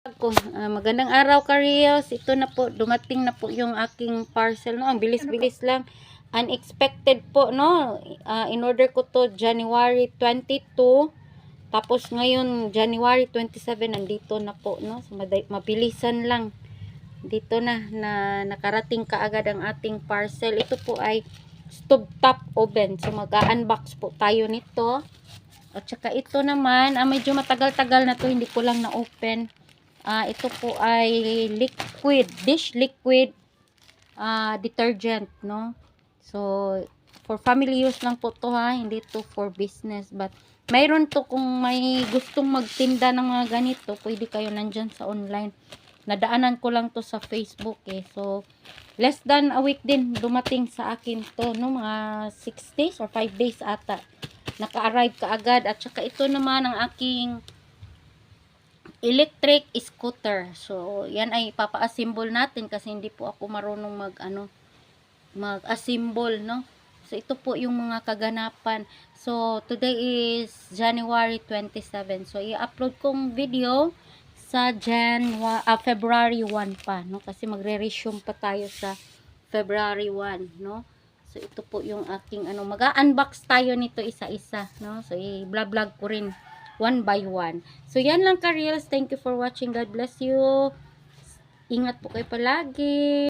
Magandang araw Karios. Ito na po, dumating na po yung aking parcel, no. Ang bilis-bilis lang. Unexpected po, no. In order ko to January 22. Tapos ngayon January 27 nandito na po, no. So, mabilisan lang. Dito na nakarating kaagad ang ating parcel. Ito po ay stovetop oven. So mag-unbox po tayo nito. At saka ito naman, medyo matagal-tagal na to, hindi ko lang na-open. Ito po ay dish liquid detergent, no. So for family use lang po to, hindi to for business, but mayroon to kung may gustong magtinda ng mga ganito, pwede kayo nandyan sa online. Nadaanan ko lang to sa Facebook so less than a week din dumating sa akin to, no, mga 6 days or 5 days ata naka-arrive kaagad. At saka ito naman ang aking electric scooter. So, yan ay papa-assemble natin kasi hindi po ako marunong mag-assemble, no? So, ito po yung mga kaganapan. So, today is January 27. So, i-upload kong video sa February 1 pa, no? Kasi magre-resume pa tayo sa February 1, no? So, ito po yung aking mag-unbox tayo nito isa-isa, no? So, i-vlog ko rin one by one. So, yan lang ka-reels. Thank you for watching. God bless you. Ingat po kayo palagi.